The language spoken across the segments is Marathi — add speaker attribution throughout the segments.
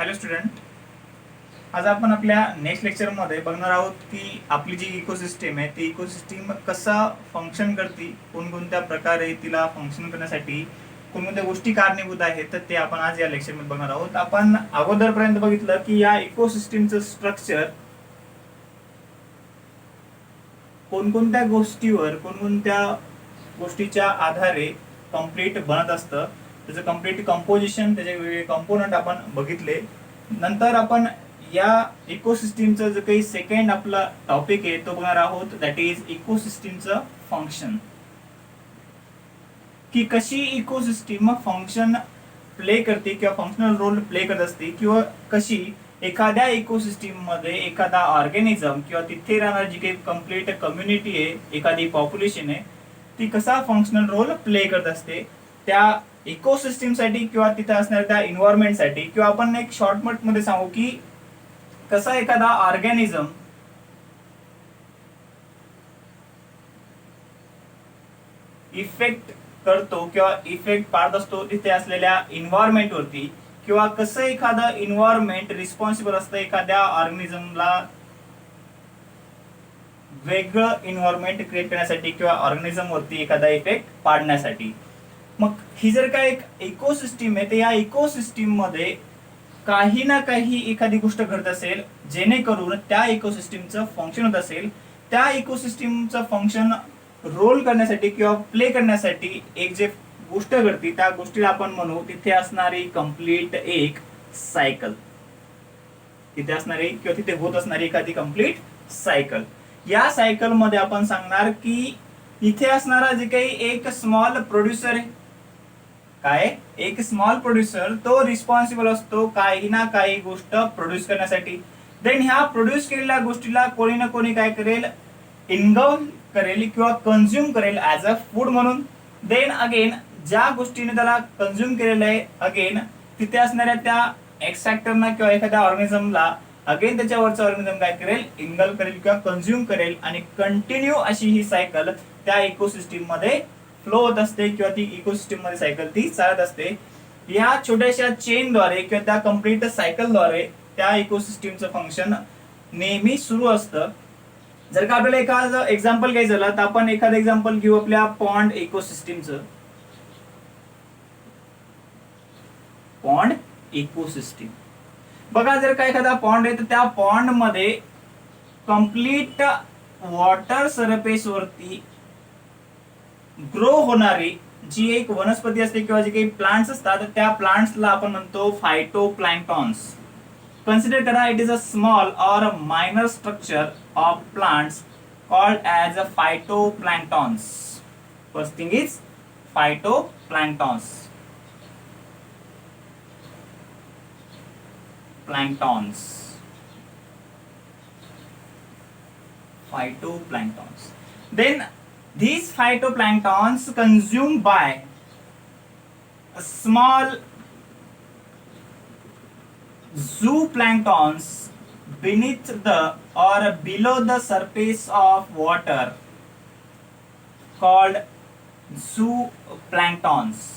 Speaker 1: हॅलो स्टुडंट, आज आपण आपल्या नेक्स्ट लेक्चरमध्ये बघणार आहोत की आपली जी इकोसिस्टीम आहे ती इकोसिस्टीम कसा फंक्शन करते, कोणकोणत्या प्रकारे तिला फंक्शन करण्यासाठी कोणकोणत्या गोष्टी कारणीभूत आहेत, तर ते आपण आज या लेक्चरमध्ये बघणार आहोत. आपण अगोदरपर्यंत बघितलं की या इकोसिस्टीमचं स्ट्रक्चर कोणकोणत्या गोष्टीच्या आधारे कम्प्लीट बनत असतं, त्याचं कम्प्लीट कंपोजिशन, त्याचे वेगवेगळे कंपोनंट आपण बघितले. नंतर आपण या इकोसिस्टीमचं जो काही सेकंड आपला टॉपिक आहे तो बघणार आहोत, दॅट इज इकोसिस्टीमचं फंक्शन. की कशी इकोसिस्टीम फंक्शन प्ले करते किंवा फंक्शनल रोल प्ले करत असते, किंवा कशी एखाद्या इकोसिस्टीम मध्ये एखादा ऑर्गॅनिझम किंवा तिथे राहणारी जी काही कम्प्लीट कम्युनिटी आहे, एखादी पॉप्युलेशन आहे, ती कसा फंक्शनल रोल प्ले करत असते त्या इकोसिस्टीम साठी किंवा तिथे असणाऱ्या त्या एन्व्हायरमेंट साठी. किंवा आपण एक शॉर्टकट मध्ये सांगू की कसा एखादा ऑर्गॅनिझम इफेक्ट करतो किंवा इफेक्ट पाडत असतो तिथे असलेल्या एन्व्हायरमेंट वरती, किंवा कसं एखादं एन्व्हायरमेंट रिस्पॉन्सिबल असतं एखाद्या ऑर्गॅनिझमला वेगळं एन्व्हायरमेंट क्रिएट करण्यासाठी किंवा ऑर्गॅनिझम वरती एखादा इफेक्ट पाडण्यासाठी. मग ही जर का एक इकोसिस्टीम आहे, तर या इकोसिस्टीम मध्ये काही ना काही एखादी गोष्ट घडत असेल जेणेकरून त्या इकोसिस्टीमचं फंक्शन होत असेल. त्या इकोसिस्टीमचं फंक्शन रोल करण्यासाठी किंवा प्ले करण्यासाठी एक जे गोष्ट घडते त्या गोष्टीला आपण म्हणू तिथे असणारी कंप्लीट एक सायकल, तिथे असणारी किंवा तिथे होत असणारी एखादी कंप्लीट सायकल. या सायकल मध्ये आपण सांगणार की इथे असणारा जे काही एक स्मॉल प्रोड्युसर आहे, काय एक स्मॉल प्रोड्युसर, तो रिस्पॉन्सिबल असतो काही ना काही गोष्ट प्रोड्यूस करण्यासाठी. देन ह्या प्रोड्यूस केलेल्या गोष्टीला कोणी ना कोणी काय करेल, इनगम करेल किंवा कंझ्युम करेल ऍज अ फूड म्हणून. देन अगेन ज्या गोष्टीने त्याला कंझ्युम केलेलं आहे, अगेन तिथे असणाऱ्या त्या एक्सट्रॅक्टरना किंवा एखाद्या ऑर्गॅनिझमला अगेन त्याच्यावरचा ऑर्गॅनिझम काय करेल, इनगल्फ करेल किंवा कंझ्युम करेल, आणि कंटिन्यू अशी ही सायकल त्या इकोसिस्टीम मध्ये फ्लो होत असते किंवा ती इकोसिस्टीम मध्ये सायकल ती चालत असते. या छोट्याशा चेनद्वारे किंवा त्या कम्प्लीट सायकलद्वारे त्या इकोसिस्टीमचं फंक्शन नेहमी सुरू असतं. जर का आपल्याला एखादं एक्झाम्पल घ्यायचं झालं तर आपण एखादं एक्झाम्पल घेऊ आपल्या पॉन्ड इकोसिस्टीमचं. पॉन्ड इकोसिस्टीम बघा, जर का एखादा पॉन्ड आहे तर त्या पॉन्ड मध्ये कंप्लीट वॉटर सरफेस वरती ग्रो होणारी जी एक वनस्पती असते किंवा जे काही प्लांट्स असतात त्या प्लांट्सला आपण म्हणतो फायटोप्लॅंक्टॉन्स. कन्सिडर करा, it is a small or minor structure of plants called as a phytoplanktons. First thing is phytoplanktons. Planktons, phytoplanktons. Then these phytoplanktons consumed by a small zooplanktons beneath the or below the surface of water called zooplanktons.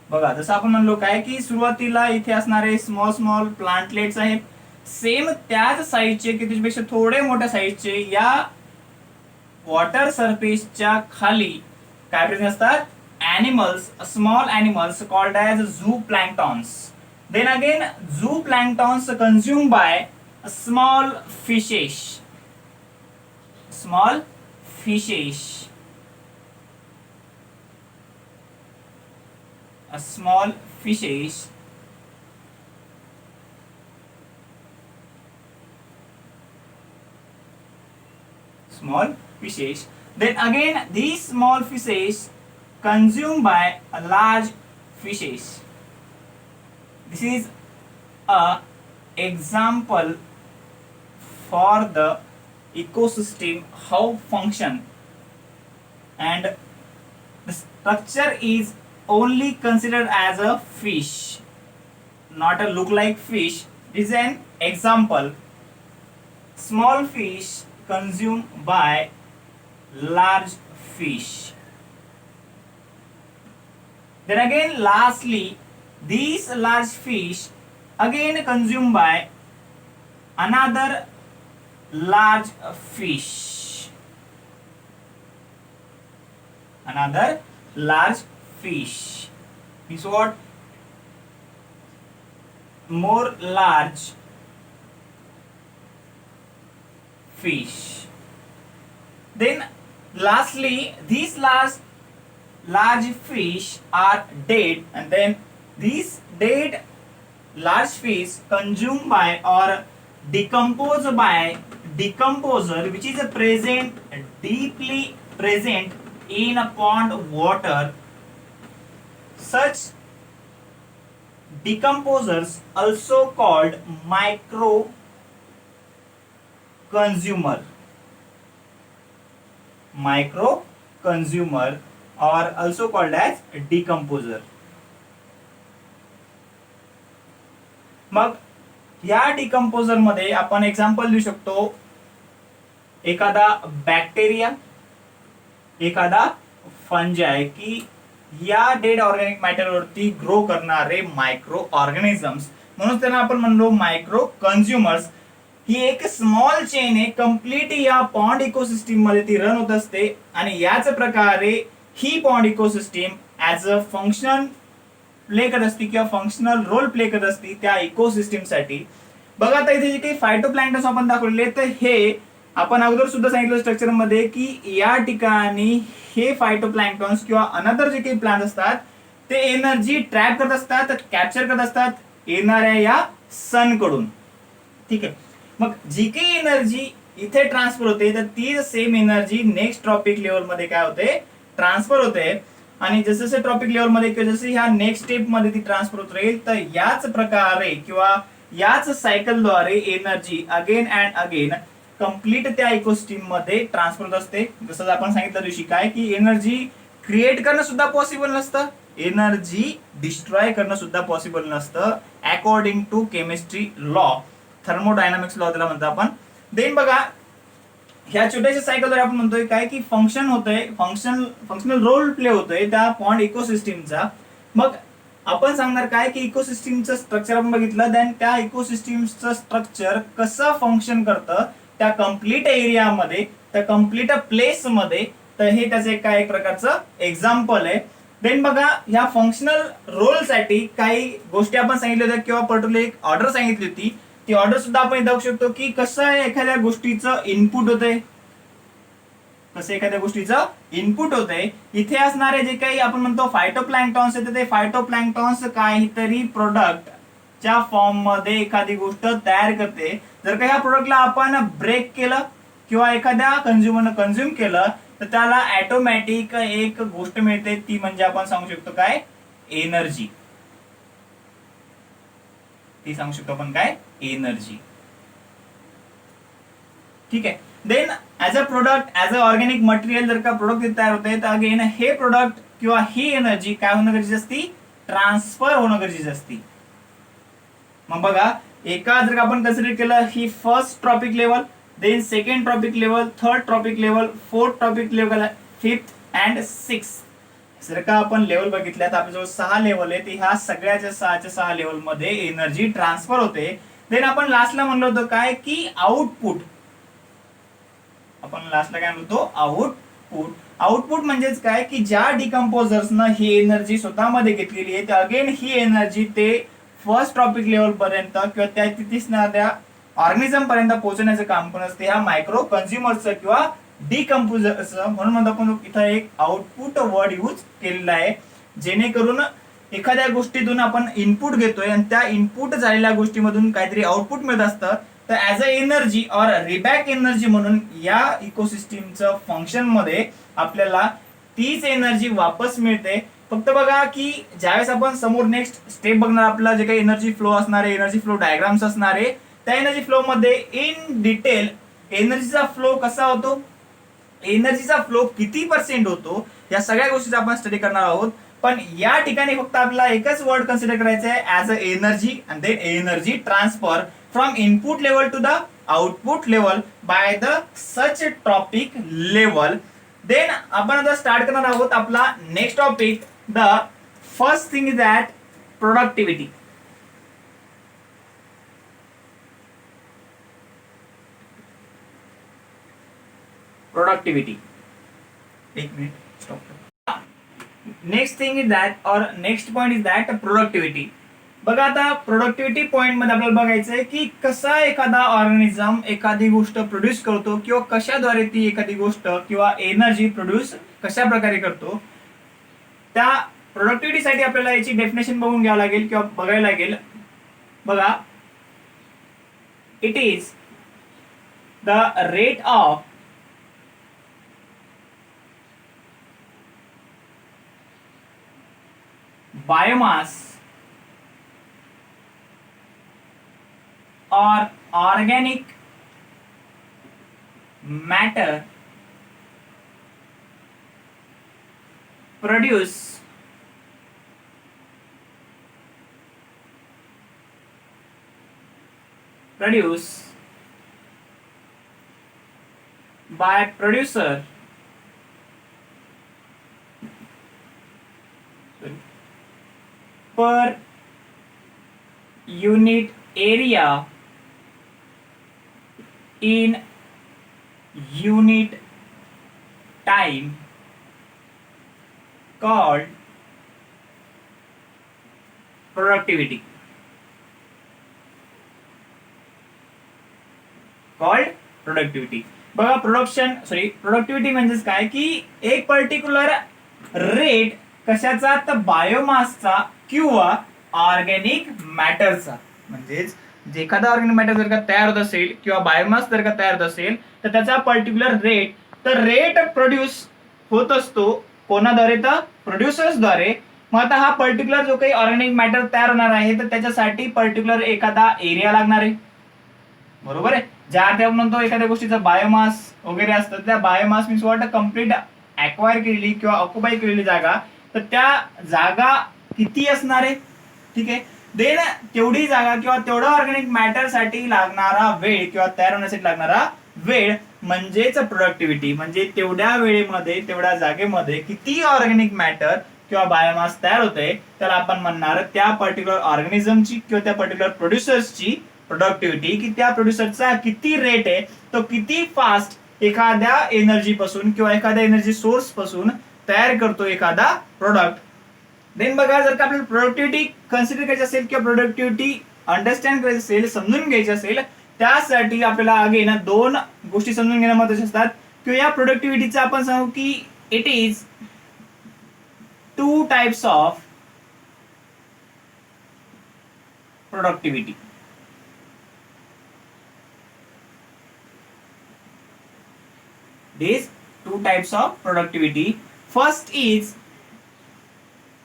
Speaker 1: बघा, जसं आपण म्हणलो काय की सुरुवातीला इथे असणारे स्मॉल स्मॉल प्लांटलेट्स आहेत, सेम त्याच साईजचे की त्याच्यापेक्षा थोडे मोठ्या साईजचे या वॉटर सरफेसच्या खाली काय प्रेझेंट असतात, animals, small animals called as zooplanktons. Then again zooplanktons consume by small fishes. Small fishes, small fishes then again these small fishes consumed by a large fishes. This is a example for the ecosystem how function, and the structure is only considered as a fish, not a look like fish. This is an example. Small fish consumed by large fish. Then again lastly these large fish again consumed by another large fish. Another large fish means what? More large fish. Then lastly these large fish are dead, and then these dead large fish consumed by or decomposed by decomposer which is present deeply present in a pond water. Such decomposers also called micro consumer or also called as decomposer. मग या डिकम्पोजर मध्ये आपण एक्झाम्पल देऊ शकतो एखादा बॅक्टेरिया, एखादा फंजाय, की या डेड ऑर्गॅनिक मॅटर वरती ग्रो करणारे मायक्रो ऑर्गॅनिझम्स, म्हणून त्यांना आपण म्हणलो मायक्रो कन्झ्युमर्स. ही एक स्मॉल चेन आहे, कम्प्लीट या पॉन्ड इकोसिस्टीम मध्ये ती रन होत असते आणि याच प्रकारे ही pond ecosystem as a function play करत असते किंवा फंक्शनल रोल प्ले करत असते त्या इकोसिस्टीम साठी. बघा आता इथे जे काही फायटोप्लॅन्क्टन्स आपण दाखवले, तर हे आपण अगोदर सुद्धा सांगितलं स्ट्रक्चर मध्ये की या ठिकाणी हे फायटोप्लॅन्क्टन्स किंवा अनदर जे काही प्लांट असतात ते एनर्जी ट्रॅप करत असतात, कॅप्चर करत असतात येणाऱ्या या सन कडून. ठीक आहे. मग जी काही एनर्जी इथे ट्रान्सफर होते तर ती same energy next trophic level मध्ये काय होते? ट्रान्सफर होते. आणि जसं जसं ट्रॉपिक लेवल मध्ये किंवा जसं ह्या नेक्स्ट स्टेप मध्ये ती ट्रान्सफर होत राहील, तर याच प्रकारे किंवा याच सायकलद्वारे energy again and again complete त्या इकोसिस्टीम मध्ये ट्रान्सफर होत असते. जसं आपण सांगितलं दिवशी काय की एनर्जी क्रिएट करणं सुद्धा पॉसिबल नसतं, एनर्जी डिस्ट्रॉय करणं सुद्धा पॉसिबल नसतं according to chemistry law, thermodynamics law त्याला म्हणतो आपण. देन बघा ह्या छोट्याशा सायकलद्वारे आपण म्हणतोय काय की फंक्शन होतंय, फंक्शनल रोल प्ले होतोय त्या पॉन्ड इकोसिस्टीमचा. मग आपण सांगणार काय की इकोसिस्टीमचं स्ट्रक्चर आपण बघितलं, देन त्या इकोसिस्टीमचं स्ट्रक्चर कसं फंक्शन करतं त्या कम्प्लीट एरियामध्ये, त्या कम्प्लीट प्लेस मध्ये, तर हे त्याचं एक काय एक प्रकारचं एक्झाम्पल आहे. देन बघा ह्या फंक्शनल रोल साठी काही गोष्टी आपण सांगितल्या होत्या किंवा पर्टिक्युलर एक ऑर्डर सांगितली होती. ती ऑर्डर सुद्धा आपण दाखवू शकतो की कसं एखाद्या गोष्टीचं इनपुट होतंय, कसं एखाद्या गोष्टीचं इनपुट होतंय. इथे असणारे जे काही आपण म्हणतो फायटोप्लॅन्क्टॉन्स आहेत, ते फायटोप्लॅन्क्टॉन्स काहीतरी प्रोडक्टच्या फॉर्म मध्ये एखादी गोष्ट तयार करते. जर का या प्रोडक्टला आपण ब्रेक केलं किंवा एखाद्या कंझ्युमरनं कंझ्युम केलं तर त्याला ऑटोमॅटिक एक गोष्ट मिळते, ती म्हणजे आपण सांगू शकतो काय? एनर्जी. ती सांगू शकतो आपण काय? एनर्जी. ठीक आहे. Then as a product, as a organic material जर का प्रोडक्ट तयार होते तर अगेन हे प्रोडक्ट किंवा ही एनर्जी काय होणं गरजेची असती? ट्रान्सफर होणं गरजेची असती. मग बघा एका जर का आपण कन्सिडर केलं ही first trophic level, then second trophic level, third trophic level, fourth trophic level, fifth and sixth. जर का आपण लेवल बघितल्या तर आपल्याजवळ 6 लेवल आहेत. ह्या सगळ्याच्या 6 लेवल मध्ये एनर्जी ट्रान्सफर होते. देन आपण लास्टला म्हणलो होतो काय की आउटपुट. आपण लास्टला काय म्हणतो? आउटपुट. आउटपुट म्हणजेच काय की ज्या डिकम्पोजर्सनं ही एनर्जी स्वतःमध्ये घेतलेली आहे, ते अगेन ही एनर्जी ते फर्स्ट ट्रॉपिक लेवल पर्यंत किंवा त्या तिथल्या ऑर्गॅनिझम पर्यंत पोहोचण्याचं काम पण असते ह्या मायक्रो कन्झ्युमरचं किंवा डिकम्पोजरचं. म्हणून म्हणतो आपण इथं एक आउटपुट वर्ड यूज केलेला आहे, जेणेकरून एखाद्या गोष्टीतून आपण इनपुट घेतोय आणि त्या इनपुट झालेल्या गोष्टीमधून काहीतरी आउटपुट मिळत असतं, तर ऍज अ एनर्जी ऑर रिबॅक एनर्जी म्हणून या इकोसिस्टीमचं फंक्शन मध्ये आपल्याला तीच एनर्जी वापस मिळते. फक्त बघा की ज्यावेळेस आपण समोर नेक्स्ट स्टेप बघणार, आपला जे काही एनर्जी फ्लो असणार आहे, एनर्जी फ्लो डायग्राम्स असणार आहे, त्या एनर्जी फ्लो मध्ये इन डिटेल एनर्जीचा फ्लो कसा होतो, एनर्जीचा फ्लो किती पर्सेंट होतो, या सगळ्या गोष्टीचा आपण स्टडी करणार आहोत. पण या ठिकाणी फक्त आपल्याला एकच वर्ड कन्सिडर करायचं आहे as a energy, and then energy transfer from input level to the output level by the such topic level. Then आपण आता स्टार्ट करणार आहोत आपला next topic, the first thing is that productivity. Productivity, एक minute stop. Next thing is that or next point is that productivity. बघा आता प्रोडक्टिव्हिटी पॉइंट मध्ये आपल्याला बघायचं आहे की कसा एखादा ऑर्गॅनिझम एखादी गोष्ट प्रोड्यूस करतो किंवा कशाद्वारे ती एखादी गोष्ट किंवा एनर्जी प्रोड्यूस कशा प्रकारे करतो. त्या प्रोडक्टिव्हिटीसाठी आपल्याला याची डेफिनेशन बघून घ्यावं लागेल किंवा बघायला लागेल. बघा, it is the rate of biomass or organic matter produced by producer per unit area in unit time called productivity. बघा, प्रोडक्टिव्हिटी म्हणजेच काय की एक पर्टिक्युलर रेट कशाचा, तर बायोमासचा किंवा ऑर्गॅनिक मॅटरचा. म्हणजेच जे एखादा ऑर्गॅनिक मॅटर जर का तयार होत असेल किंवा बायोमास जर का तयार होत असेल तर त्याचा पर्टिक्युलर रेट, तर रेट प्रोड्यूस होत असतो कोणाद्वारे, तर प्रोड्युसर्सद्वारे. मग आता हा पर्टिक्युलर जो काही ऑर्गॅनिक मॅटर तयार होणार आहे तर त्याच्यासाठी पर्टिक्युलर एखादा एरिया लागणार आहे, बरोबर आहे. ज्या अर्थी आपण म्हणतो एखाद्या गोष्टीचा बायोमास वगैरे असतं, त्या biomass means what, complete acquire केलेली किंवा ऑक्युपाय केलेली जागा, तर त्या जागा किती असणार आहे, ठीक आहे. देन तेवढी जागा किंवा तेवढा ऑर्गॅनिक मॅटर साठी लागणारा वेळ किंवा तयार होण्यासाठी लागणारा वेळ म्हणजेच प्रोडक्टिव्हिटी. म्हणजे तेवढ्या वेळेमध्ये तेवढ्या जागेमध्ये किती ऑर्गॅनिक मॅटर किंवा बायोमास तयार होते त्याला आपण म्हणणार त्या पर्टिक्युलर ऑर्गॅनिझमची किंवा त्या पर्टिक्युलर प्रोड्युसर्सची प्रोडक्टिव्हिटी. की त्या प्रोड्युसरचा किती रेट आहे, तो किती फास्ट एखाद्या एनर्जी पासून किंवा एखाद्या एनर्जी सोर्स पासून तयार करतो एखादा प्रोडक्ट. देन बघा, जर का आपल्याला प्रोडक्टिव्हिटी कन्सिडर करायची असेल किंवा प्रोडक्टिव्हिटी अंडरस्टँड करायची असेल, समजून घ्यायची असेल, त्यासाठी आपल्याला अगेन दोन गोष्टी समजून घेणं महत्त्वाचे असतात. किंवा या प्रोडक्टिव्हिटीचा आपण सांगू की it is two types of productivity. These two types of productivity. First is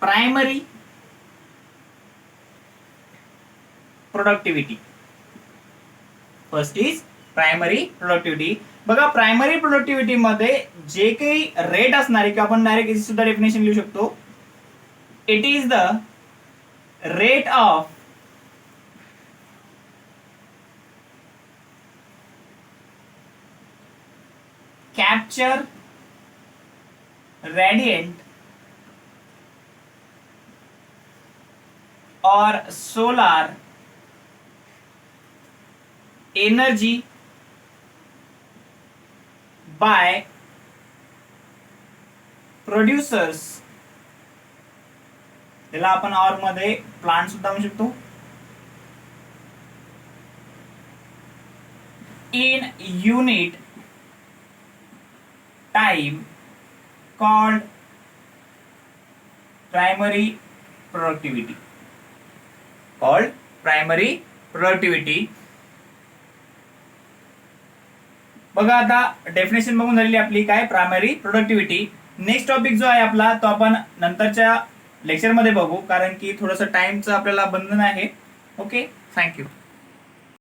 Speaker 1: primary productivity. बघा, प्रायमरी प्रोडक्टिव्हिटी मध्ये जे काही रेट असणार आहे, की आपण डायरेक्ट याची सुद्धा डेफिनेशन लिहू शकतो. It is the rate of capture radiant or solar energy by producers. त्याला आपण और मध्ये प्लांट सुद्धा म्हणू शकतो. in unit time called primary productivity. बघा, आता डेफिनेशन बघून झालेली आपली काय, प्रायमरी प्रोडक्टिव्हिटी. नेक्स्ट टॉपिक जो आहे आपला तो आपण नंतरच्या लेक्चर मध्ये बघू, कारण की थोडंसं टाइमचं आपल्याला बंधन आहे. Okay, thank you.